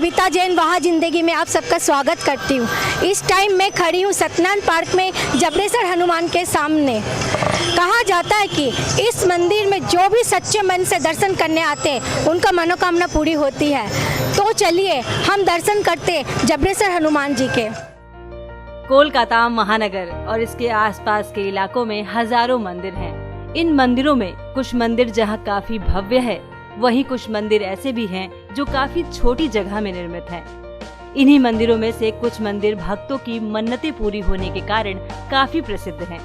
सविता जैन वहाँ जिंदगी में आप सबका स्वागत करती हूँ। इस टाइम मैं खड़ी हूँ सत्यनारायण पार्क में जबरेश्वर हनुमान के सामने। कहा जाता है कि इस मंदिर में जो भी सच्चे मन से दर्शन करने आते हैं उनका मनोकामना पूरी होती है। तो चलिए हम दर्शन करते जबरेश्वर हनुमान जी के। कोलकाता महानगर और इसके आसपास के इलाकों में हजारों मंदिर हैं। इन मंदिरों में कुछ मंदिर जहां काफी भव्य है, वहीं कुछ मंदिर ऐसे भी हैं जो काफी छोटी जगह में निर्मित हैं। इन्हीं मंदिरों में से कुछ मंदिर भक्तों की मन्नतें पूरी होने के कारण काफी प्रसिद्ध हैं।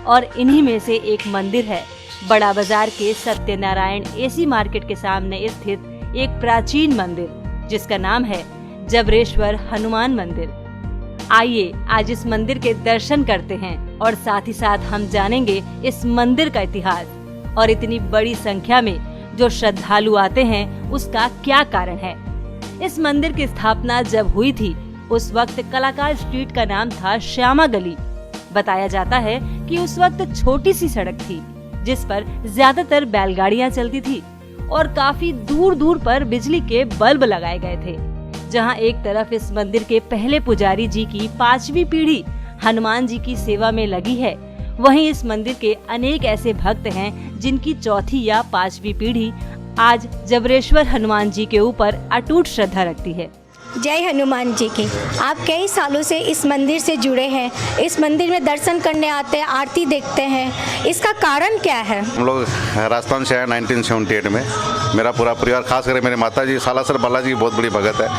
और इन्हीं में से एक मंदिर है बड़ा बाजार के सत्यनारायण एसी मार्केट के सामने स्थित एक प्राचीन मंदिर जिसका नाम है जबरेश्वर हनुमान मंदिर। आइए आज इस मंदिर के दर्शन करते हैं और साथ ही साथ हम जानेंगे इस मंदिर का इतिहास और इतनी बड़ी संख्या में जो श्रद्धालु आते हैं उसका क्या कारण है। इस मंदिर की स्थापना जब हुई थी उस वक्त कलाकार स्ट्रीट का नाम था श्यामा गली। बताया जाता है कि उस वक्त छोटी सी सड़क थी जिस पर ज्यादातर बैलगाड़ियां चलती थी और काफी दूर दूर पर बिजली के बल्ब लगाए गए थे। जहां एक तरफ इस मंदिर के पहले पुजारी जी की 5वीं पीढ़ी हनुमान जी की सेवा में लगी है, वहीं इस मंदिर के अनेक ऐसे भक्त हैं जिनकी 4थी या 5वीं पीढ़ी आज जबरेश्वर हनुमान जी के ऊपर अटूट श्रद्धा रखती है। जय हनुमान जी की। आप कई सालों से इस मंदिर से जुड़े हैं, इस मंदिर में दर्शन करने आते हैं, आरती देखते हैं, इसका कारण क्या है? हम लोग राजस्थान से आए 1978 में। मेरा पूरा परिवार, खास करके मेरे माता जी सालासर बालाजी की बहुत बड़ी भगत है,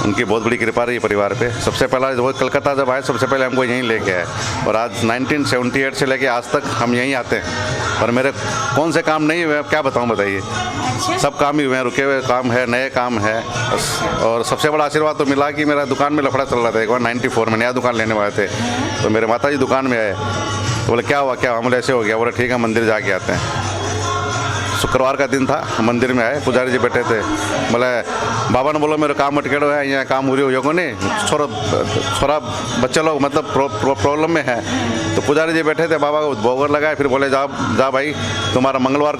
उनकी बहुत बड़ी कृपा रही परिवार पे। सबसे पहला वो कलकत्ता जब आए सबसे पहले हमको यहीं लेके आए और आज 1978 से लेके आज तक हम यहीं आते हैं। और मेरे कौन से काम नहीं हुए क्या बताऊं, बताइए। सब काम ही हुए हैं, रुके हुए काम है, नए काम है। और सबसे बड़ा आशीर्वाद तो मिला कि मेरा दुकान में लफड़ा चल रहा था। एक बार 94 में नया दुकान लेने वाले थे तो मेरे माता जी दुकान में आए तो बोले क्या हुआ, क्या हम बोले ऐसे हो गया। बोले ठीक है मंदिर जाके आते हैं। शुक्रवार का दिन था, मंदिर में आए, पुजारी जी बैठे थे। बोले बाबा ने बोलो मेरे काम अटकेड़ो है, यहाँ काम पूरी हो नहीं, छोरा बच्चे लोग मतलब प्रॉब्लम में है। तो पुजारी जी बैठे थे, बाबा को भोगर लगाए, फिर बोले जा भाई तुम्हारा मंगलवार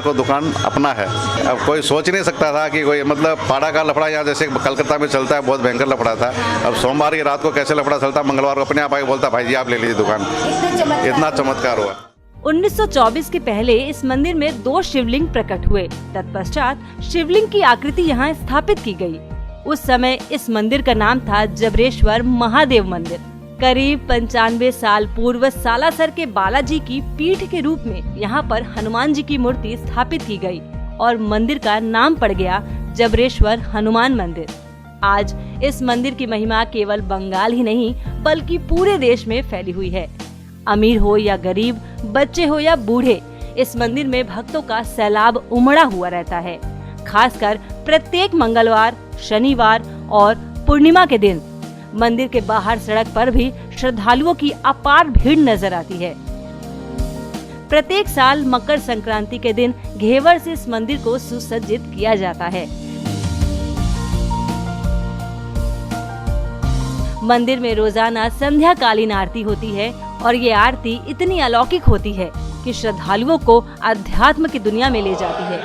को दुकान अपना है। अब कोई सोच नहीं सकता था कि कोई मतलब पाड़ा का लफड़ा यहाँ जैसे कलकत्ता में चलता है, बहुत भयंकर लफड़ा था। अब सोमवार की रात को कैसे लफड़ा चलता, मंगलवार को अपने आप आके बोलता भाई जी आप ले लीजिए दुकान। इतना चमत्कार हुआ। 1924 के पहले इस मंदिर में 2 शिवलिंग प्रकट हुए। तत्पश्चात शिवलिंग की आकृति यहाँ स्थापित की गई। उस समय इस मंदिर का नाम था जबरेश्वर महादेव मंदिर। करीब 95 साल पूर्व सालासर के बालाजी की पीठ के रूप में यहाँ पर हनुमान जी की मूर्ति स्थापित की गई और मंदिर का नाम पड़ गया जबरेश्वर हनुमान मंदिर। आज इस मंदिर की महिमा केवल बंगाल ही नहीं बल्कि पूरे देश में फैली हुई है। अमीर हो या गरीब, बच्चे हो या बूढ़े, इस मंदिर में भक्तों का सैलाब उमड़ा हुआ रहता है। खासकर प्रत्येक मंगलवार, शनिवार और पूर्णिमा के दिन मंदिर के बाहर सड़क पर भी श्रद्धालुओं की अपार भीड़ नजर आती है। प्रत्येक साल मकर संक्रांति के दिन घेवर से इस मंदिर को सुसज्जित किया जाता है। मंदिर में रोजाना संध्याकालीन आरती होती है और ये आरती इतनी अलौकिक होती है कि श्रद्धालुओं को अध्यात्म की दुनिया में ले जाती है।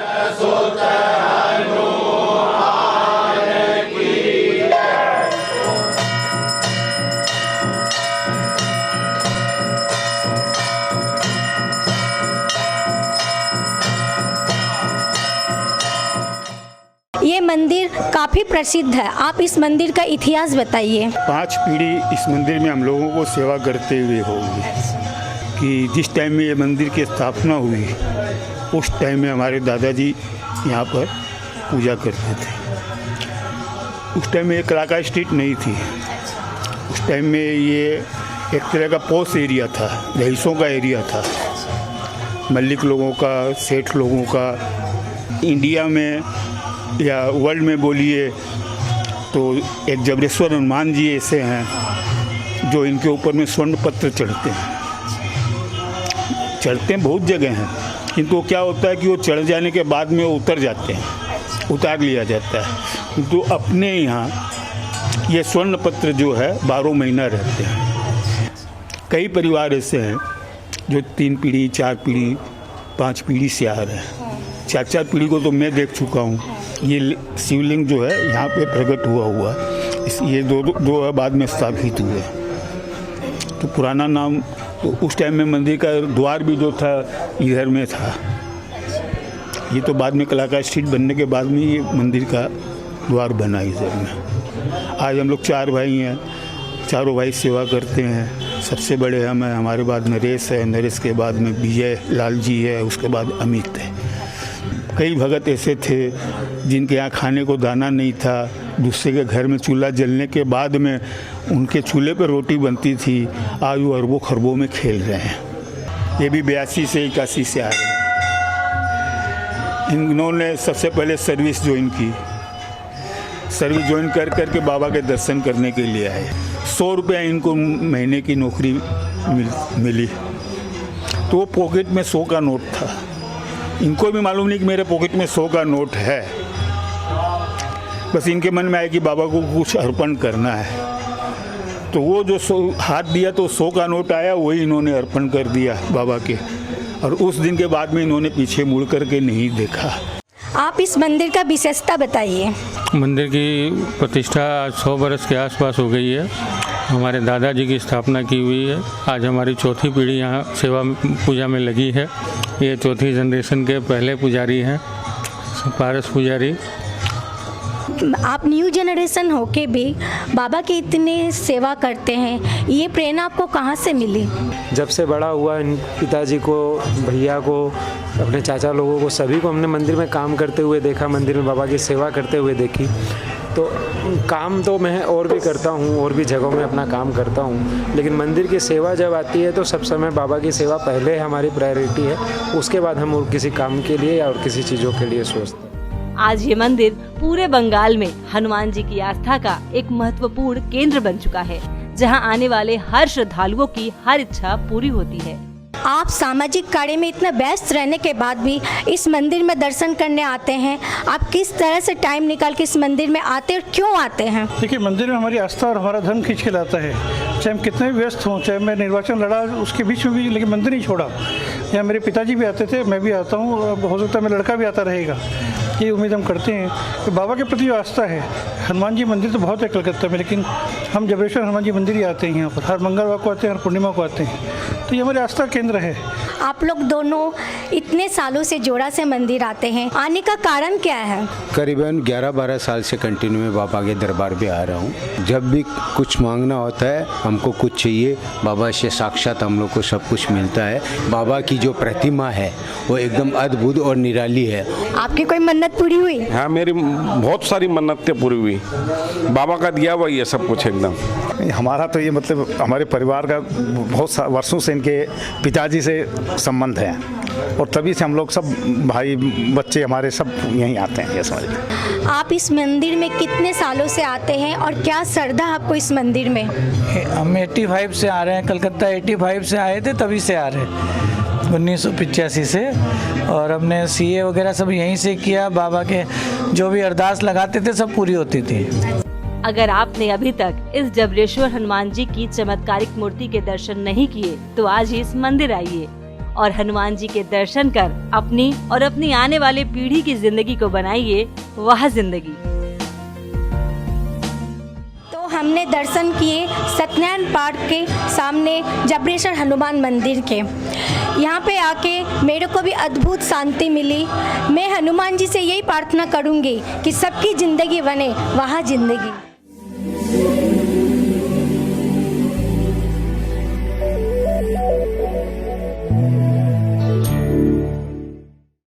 ये मंदिर काफ़ी प्रसिद्ध है, आप इस मंदिर का इतिहास बताइए। 5 पीढ़ी इस मंदिर में हम लोगों को सेवा करते हुए होगी कि जिस टाइम में ये मंदिर की स्थापना हुई उस टाइम में हमारे दादाजी यहाँ पर पूजा करते थे। उस टाइम में ये कलाकार स्ट्रीट नहीं थी। उस टाइम में ये एक तरह का पॉश एरिया था, रईसों का एरिया था, मल्लिक लोगों का, सेठ लोगों का। इंडिया में या वर्ल्ड में बोलिए तो एक जबरेश्वर हनुमान जी ऐसे हैं जो इनके ऊपर में स्वर्ण पत्र चढ़ते हैं बहुत जगह हैं, किंतु क्या होता है कि वो चढ़ जाने के बाद में वो उतर जाते हैं, उतार लिया जाता है। किंतु अपने यहाँ ये स्वर्ण पत्र जो है 12 महीना रहते हैं। कई परिवार ऐसे हैं जो 3 पीढ़ी, 4 पीढ़ी, 5 पीढ़ी से आ रहे हैं। 4 पीढ़ी को तो मैं देख चुका हूँ। ये शिवलिंग जो है यहाँ पे प्रकट हुआ ये दो बाद में स्थापित हुए। तो पुराना नाम तो उस टाइम में मंदिर का द्वार भी जो था इधर में था। ये तो बाद में कलाकार स्ट्रीट बनने के बाद में ये मंदिर का द्वार बना इधर में। आज हम लोग 4 भाई हैं, चारों भाई सेवा करते हैं। सबसे बड़े हम हैं, हमारे बाद नरेश है, नरेश के बाद में विजय लाल जी है, उसके बाद अमित है। कई भगत ऐसे थे जिनके यहाँ खाने को दाना नहीं था, दूसरे के घर में चूल्हा जलने के बाद में उनके चूल्हे पर रोटी बनती थी। आज वो अरबों खरबों में खेल रहे हैं। ये भी 82 से 81 से आ रहे हैं। इन्होंने सबसे पहले सर्विस ज्वाइन की। सर्विस ज्वाइन कर के बाबा के दर्शन करने के लिए आए। 100 रुपया इनको महीने की नौकरी मिली। तो वो पॉकेट में 100 का नोट था। इनको भी मालूम नहीं कि मेरे पॉकेट में 100 का नोट है। बस इनके मन में आया कि बाबा को कुछ अर्पण करना है। तो वो जो हाथ दिया तो 100 का नोट आया, वही इन्होंने अर्पण कर दिया बाबा के। और उस दिन के बाद में इन्होंने पीछे मुड़ करके नहीं देखा। आप इस मंदिर का विशेषता बताइए। मंदिर की प्रतिष्ठा आज 100 बरस के आसपास हो गई है। हमारे दादाजी की स्थापना की हुई है। आज हमारी 4थी पीढ़ी यहाँ सेवा पूजा में लगी है। ये 4थी जनरेशन के पहले पुजारी हैं, पारस पुजारी। आप न्यू जनरेशन होके भी बाबा की इतने सेवा करते हैं, ये प्रेरणा आपको कहाँ से मिली? जब से बड़ा हुआ, इन पिताजी को, भैया को, अपने चाचा लोगों को, सभी को हमने मंदिर में काम करते हुए देखा, मंदिर में बाबा की सेवा करते हुए देखी। तो काम तो मैं और भी करता हूँ, और भी जगहों में अपना काम करता हूँ, लेकिन मंदिर की सेवा जब आती है तो सब समय बाबा की सेवा पहले हमारी प्रायोरिटी है। उसके बाद हम और किसी काम के लिए या और किसी चीज़ों के लिए सोचते हैं। आज ये मंदिर पूरे बंगाल में हनुमान जी की आस्था का एक महत्वपूर्ण केंद्र बन चुका है, जहां आने वाले हर श्रद्धालुओं की हर इच्छा पूरी होती है। आप सामाजिक कार्य में इतना व्यस्त रहने के बाद भी इस मंदिर में दर्शन करने आते हैं। आप किस तरह से टाइम निकाल के इस मंदिर में आते हैं और क्यों आते हैं? देखिए, मंदिर में हमारी आस्था और हमारा धर्म खींच के लाता है। चाहे हम कितने भी व्यस्त हों, चाहे मैं निर्वाचन लड़ा उसके बीच में भी, लेकिन मंदिर नहीं छोड़ा। यहाँ मेरे पिताजी भी आते थे, मैं भी आता हूँ, और हो सकता है मेरा लड़का भी आता रहेगा। ये उम्मीद हम करते हैं कि बाबा के प्रति जो आस्था है, हनुमान जी मंदिर तो बहुत है कलकत्ता में, लेकिन हम जबरेश्वर हनुमान जी मंदिर ही आते हैं। यहाँ पर हर मंगलवार को आते हैं, हर पूर्णिमा को आते हैं। तो ये हमारे आस्था केंद्र है। आप लोग दोनों इतने सालों से जोड़ा से मंदिर आते हैं, आने का कारण क्या है? करीबन 11-12 साल से कंटिन्यू में बाबा के दरबार पे आ रहा हूँ। जब भी कुछ मांगना होता है, हमको कुछ चाहिए, बाबा से साक्षात हम लोग को सब कुछ मिलता है। बाबा की जो प्रतिमा है वो एकदम अद्भुत और निराली है। आपकी कोई मन्नत पूरी हुई? हाँ, मेरी बहुत सारी मन्नतें पूरी हुई। बाबा का दिया हुआ ये सब कुछ एकदम। हमारा तो ये मतलब हमारे परिवार का बहुत वर्षों से इनके पिताजी से संबंध है, और तभी से हम लोग सब भाई बच्चे हमारे सब यहीं आते हैं। ये समझ। आप इस मंदिर में कितने सालों से आते हैं और क्या श्रद्धा आपको इस मंदिर में? हम 85 से आ रहे हैं, कलकत्ता 85 से आए थे, तभी से आ रहे हैं 1985 से। और हमने CA वगैरह सब यहीं से किया। बाबा के जो भी अरदास लगाते थे सब पूरी होती थी। अगर आपने अभी तक इस जबरेश्वर हनुमान जी की चमत्कारिक मूर्ति के दर्शन नहीं किए तो आज ही इस मंदिर आइए और हनुमान जी के दर्शन कर अपनी और अपनी आने वाले पीढ़ी की जिंदगी को बनाइए वह जिंदगी। तो हमने दर्शन किए सत्यनारायण पार्क के सामने जबरेश्वर हनुमान मंदिर के। यहाँ पे आके मेरे को भी अद्भुत शांति मिली। मैं हनुमान जी से यही प्रार्थना करूँगी कि सबकी ज़िंदगी बने वहाँ ज़िंदगी।